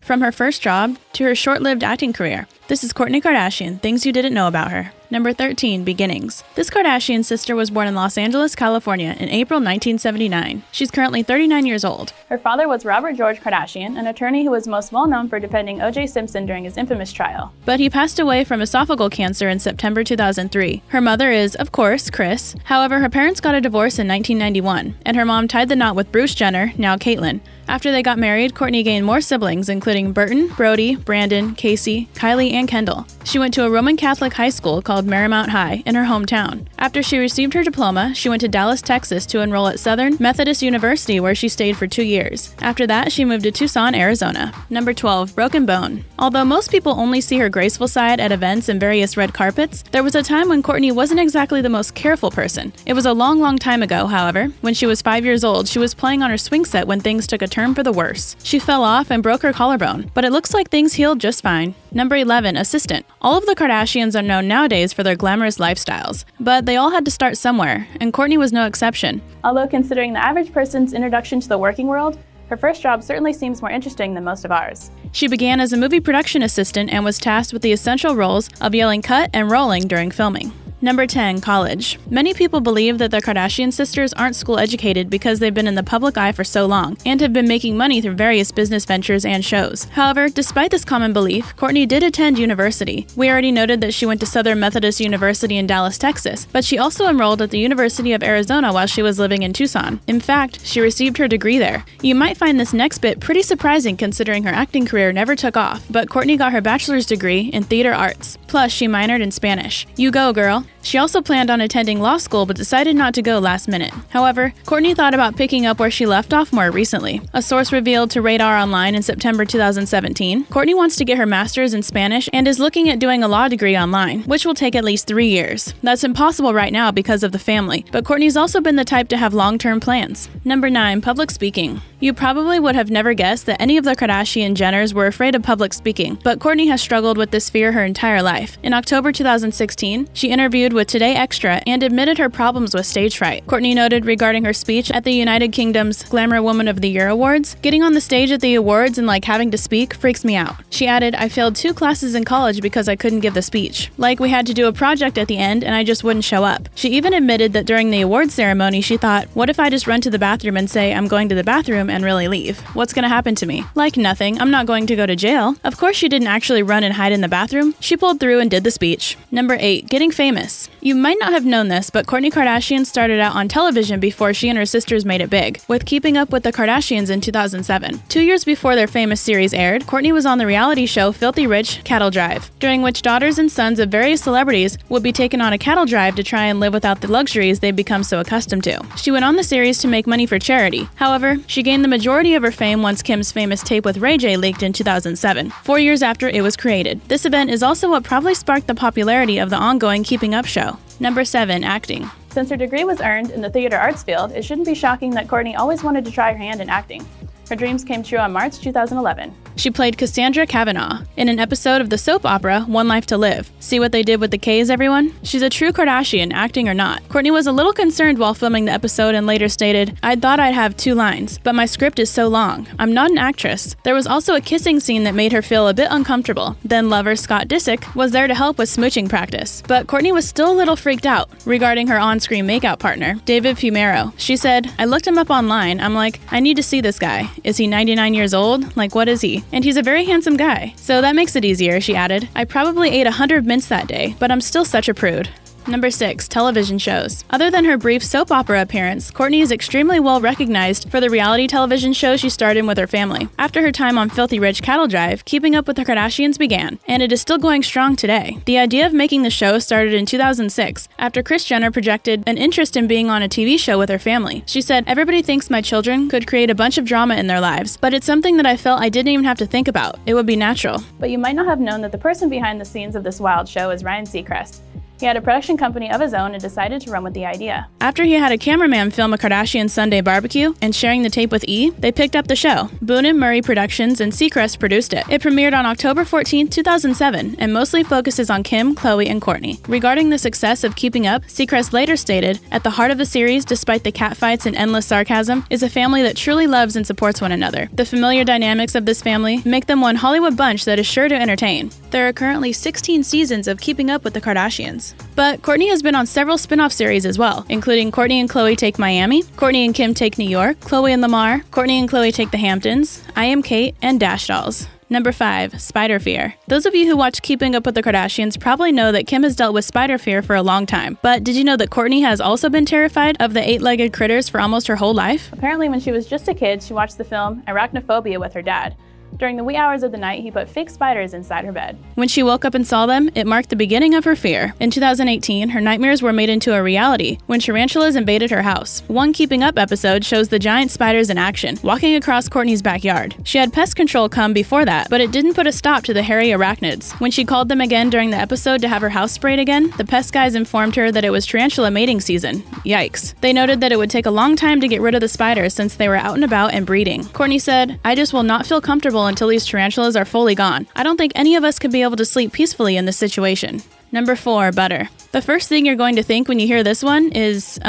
from her first job to her short-lived acting career. This is Kourtney Kardashian, things you didn't know about her. Number 13, beginnings. This Kardashian sister was born in Los Angeles, California in April 1979. She's currently 39 years old. Her father was Robert George Kardashian, an attorney who was most well known for defending O.J. Simpson during his infamous trial. But he passed away from esophageal cancer in September 2003. Her mother is, of course, Kris. However, her parents got a divorce in 1991, and her mom tied the knot with Bruce Jenner, now Caitlyn. After they got married, Kourtney gained more siblings, including Burton, Brody, Brandon, Casey, Kylie, and Kendall. She went to a Roman Catholic high school called Marymount High in her hometown. After she received her diploma, she went to Dallas, Texas to enroll at Southern Methodist University, where she stayed for 2 years. After that, she moved to Tucson, Arizona. Number 12, broken bone. Although most people only see her graceful side at events and various red carpets, there was a time when Kourtney wasn't exactly the most careful person. It was a long, long time ago, however. When she was 5 years old, she was playing on her swing set when things took a turn for the worse. She fell off and broke her collarbone, but it looks like things healed just fine. Number 11, assistant. All of the Kardashians are known nowadays for their glamorous lifestyles, but they all had to start somewhere, and Kourtney was no exception. Although considering the average person's introduction to the working world, her first job certainly seems more interesting than most of ours. She began as a movie production assistant and was tasked with the essential roles of yelling cut and rolling during filming. Number 10, college. Many people believe that the Kardashian sisters aren't school educated because they've been in the public eye for so long and have been making money through various business ventures and shows. However, despite this common belief, Kourtney did attend university. We already noted that she went to Southern Methodist University in Dallas, Texas, but she also enrolled at the University of Arizona while she was living in Tucson. In fact, she received her degree there. You might find this next bit pretty surprising considering her acting career never took off, but Kourtney got her bachelor's degree in theater arts. Plus, she minored in Spanish. You go, girl. She also planned on attending law school but decided not to go last minute. However, Kourtney thought about picking up where she left off more recently. A source revealed to Radar Online in September 2017, Kourtney wants to get her master's in Spanish and is looking at doing a law degree online, which will take at least 3 years. That's impossible right now because of the family, but Kourtney's also been the type to have long-term plans. Number 9, public speaking. You probably would have never guessed that any of the Kardashian Jenners were afraid of public speaking, but Kourtney has struggled with this fear her entire life. In October 2016, she interviewed with Today Extra and admitted her problems with stage fright. Kourtney noted regarding her speech at the United Kingdom's Glamour Woman of the Year Awards, "Getting on the stage at the awards and having to speak freaks me out." She added, "I failed 2 classes in college because I couldn't give the speech. We had to do a project at the end and I just wouldn't show up." She even admitted that during the awards ceremony she thought, "What if I just run to the bathroom and say I'm going to the bathroom and really leave? What's gonna happen to me? Nothing, I'm not going to go to jail." Of course she didn't actually run and hide in the bathroom. She pulled through and did the speech. Number 8, getting famous. You might not have known this, but Kourtney Kardashian started out on television before she and her sisters made it big, with Keeping Up with the Kardashians in 2007. 2 years before their famous series aired, Kourtney was on the reality show Filthy Rich Cattle Drive, during which daughters and sons of various celebrities would be taken on a cattle drive to try and live without the luxuries they've become so accustomed to. She went on the series to make money for charity. However, she gained the majority of her fame once Kim's famous tape with Ray J leaked in 2007, 4 years after it was created. This event is also what probably sparked the popularity of the ongoing Keeping Up show. Number 7, acting. Since her degree was earned in the theater arts field, it shouldn't be shocking that Kourtney always wanted to try her hand in acting. Her dreams came true on March 2011. She played Cassandra Kavanaugh in an episode of the soap opera One Life to Live. See what they did with the K's, everyone? She's a true Kardashian, acting or not. Kourtney was a little concerned while filming the episode and later stated, "I thought I'd have 2 lines, but my script is so long. I'm not an actress." There was also a kissing scene that made her feel a bit uncomfortable. Then lover Scott Disick was there to help with smooching practice. But Kourtney was still a little freaked out regarding her on-screen makeout partner, David Fumero. She said, "I looked him up online. I'm like, I need to see this guy. Is he 99 years old? What is he? And he's a very handsome guy. So that makes it easier," she added. "I probably ate 100 mints that day, but I'm still such a prude." Number 6, television shows. Other than her brief soap opera appearance, Kourtney is extremely well recognized for the reality television shows she starred in with her family. After her time on Filthy Rich Cattle Drive, Keeping Up with the Kardashians began, and it is still going strong today. The idea of making the show started in 2006, after Kris Jenner projected an interest in being on a TV show with her family. She said, "Everybody thinks my children could create a bunch of drama in their lives, but it's something that I felt I didn't even have to think about. It would be natural." But you might not have known that the person behind the scenes of this wild show is Ryan Seacrest. He had a production company of his own and decided to run with the idea. After he had a cameraman film a Kardashian Sunday barbecue and sharing the tape with E, they picked up the show. Boone & Murray Productions and Seacrest produced it. It premiered on October 14, 2007, and mostly focuses on Kim, Khloe, and Kourtney. Regarding the success of Keeping Up, Seacrest later stated, "At the heart of the series, despite the catfights and endless sarcasm, is a family that truly loves and supports one another. The familiar dynamics of this family make them one Hollywood bunch that is sure to entertain." There are currently 16 seasons of Keeping Up with the Kardashians. But Kourtney has been on several spin-off series as well, including Kourtney and Khloe Take Miami, Kourtney and Kim Take New York, Khloe and Lamar, Kourtney and Khloe Take the Hamptons, I Am Kate, and Dash Dolls. Number 5. Spider fear. Those of you who watch Keeping Up with the Kardashians probably know that Kim has dealt with spider fear for a long time. But did you know that Kourtney has also been terrified of the 8-legged critters for almost her whole life? Apparently, when she was just a kid, she watched the film Arachnophobia with her dad. During the wee hours of the night, he put fake spiders inside her bed. When she woke up and saw them, it marked the beginning of her fear. In 2018, her nightmares were made into a reality when tarantulas invaded her house. One Keeping Up episode shows the giant spiders in action, walking across Kourtney's backyard. She had pest control come before that, but it didn't put a stop to the hairy arachnids. When she called them again during the episode to have her house sprayed again, the pest guys informed her that it was tarantula mating season. Yikes. They noted that it would take a long time to get rid of the spiders since they were out and about and breeding. Kourtney said, "I just will not feel comfortable until these tarantulas are fully gone. I don't think any of us could be able to sleep peacefully in this situation." Number 4. Butter. The first thing you're going to think when you hear this one is,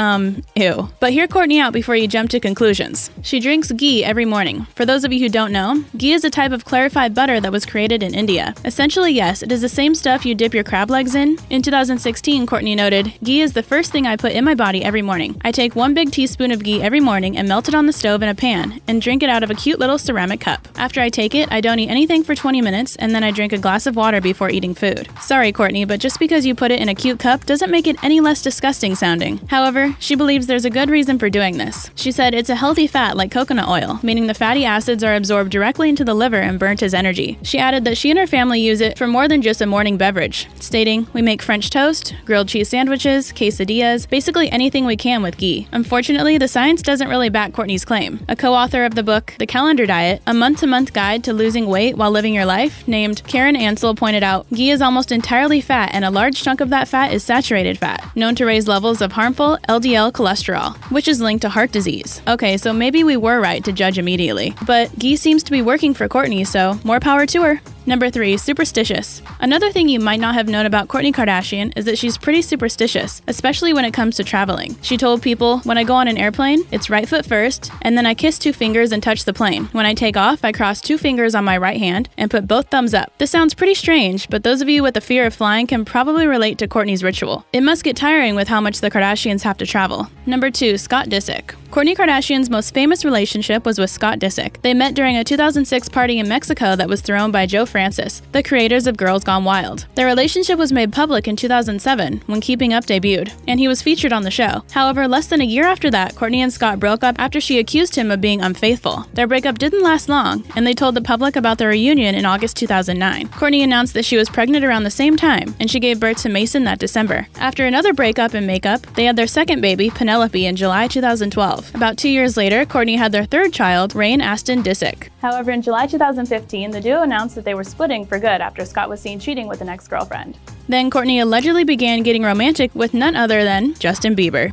ew. But hear Kourtney out before you jump to conclusions. She drinks ghee every morning. For those of you who don't know, ghee is a type of clarified butter that was created in India. Essentially, yes, it is the same stuff you dip your crab legs in. In 2016, Kourtney noted, "Ghee is the first thing I put in my body every morning. I take 1 big teaspoon of ghee every morning and melt it on the stove in a pan and drink it out of a cute little ceramic cup. After I take it, I don't eat anything for 20 minutes and then I drink a glass of water before eating food." Sorry, Kourtney, but just because you put it in a cute cup doesn't make it any less disgusting sounding. However, she believes there's a good reason for doing this. She said it's a healthy fat like coconut oil, meaning the fatty acids are absorbed directly into the liver and burnt as energy. She added that she and her family use it for more than just a morning beverage, stating, "We make French toast, grilled cheese sandwiches, quesadillas, basically anything we can with ghee." Unfortunately, the science doesn't really back Kourtney's claim. A co-author of the book, The Calendar Diet, a month-to-month guide to losing weight while living your life, named Karen Ansel pointed out, "Ghee is almost entirely fat and a large chunk of that fat is saturated fat, known to raise levels of harmful LDL cholesterol, which is linked to heart disease." Okay, so maybe we were right to judge immediately. But ghee seems to be working for Kourtney, so more power to her. Number 3. Superstitious. Another thing you might not have known about Kourtney Kardashian is that she's pretty superstitious, especially when it comes to traveling. She told people, "When I go on an airplane, it's right foot first, and then I kiss 2 fingers and touch the plane. When I take off, I cross 2 fingers on my right hand and put both thumbs up." This sounds pretty strange, but those of you with a fear of flying can probably relate to Kourtney's ritual. It must get tiring with how much the Kardashians have to travel. Number 2. Scott Disick. Kourtney Kardashian's most famous relationship was with Scott Disick. They met during a 2006 party in Mexico that was thrown by Joe Francis, the creators of Girls Gone Wild. Their relationship was made public in 2007 when Keeping Up debuted, and he was featured on the show. However, less than a year after that, Kourtney and Scott broke up after she accused him of being unfaithful. Their breakup didn't last long, and they told the public about their reunion in August 2009. Kourtney announced that she was pregnant around the same time, and she gave birth to Mason that December. After another breakup and makeup, they had their second baby, Penelope, in July 2012. About 2 years later, Kourtney had their third child, Rain Aston Disick. However, in July 2015, the duo announced that they were splitting for good after Scott was seen cheating with an ex-girlfriend. Then Kourtney allegedly began getting romantic with none other than Justin Bieber.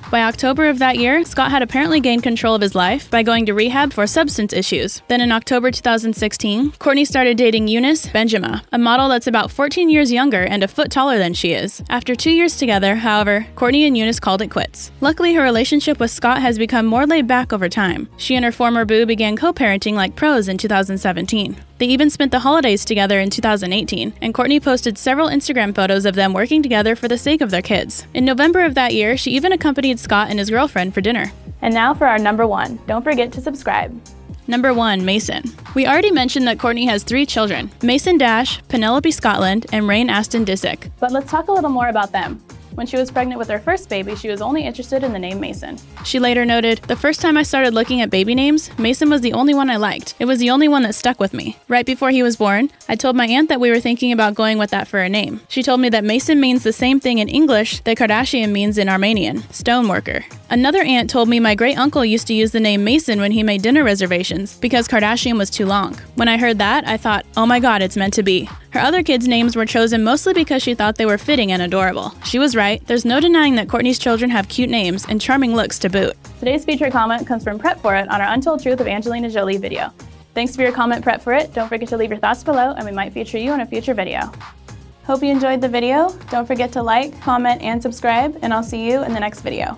By October of that year, Scott had apparently gained control of his life by going to rehab for substance issues. Then in October 2016, Kourtney started dating Eunice Benjamin, a model that's about 14 years younger and a foot taller than she is. After 2 years together, however, Kourtney and Eunice called it quits. Luckily, her relationship with Scott has become more laid back over time. She and her former boo began co-parenting like pros in 2017. They even spent the holidays together in 2018, and Kourtney posted several Instagram photos of them working together for the sake of their kids. In November of that year, she even accompanied Scott and his girlfriend for dinner. And now for our number 1. Don't forget to subscribe. Number 1. Mason. We already mentioned that Kourtney has 3 children, Mason Dash, Penelope Scotland, and Rain Aston Disick. But let's talk a little more about them. When she was pregnant with her first baby, she was only interested in the name Mason. She later noted, "The first time I started looking at baby names, Mason was the only one I liked. It was the only one that stuck with me. Right before he was born, I told my aunt that we were thinking about going with that for a name. She told me that Mason means the same thing in English that Kardashian means in Armenian, stoneworker." Another aunt told me my great uncle used to use the name Mason when he made dinner reservations because Kardashian was too long. When I heard that, I thought, oh my god, it's meant to be. Her other kids' names were chosen mostly because she thought they were fitting and adorable. She was right. There's no denying that Kourtney's children have cute names and charming looks to boot. Today's featured comment comes from Prep For It on our Untold Truth of Angelina Jolie video. Thanks for your comment, Prep For It. Don't forget to leave your thoughts below and we might feature you in a future video. Hope you enjoyed the video. Don't forget to like, comment, and subscribe, and I'll see you in the next video.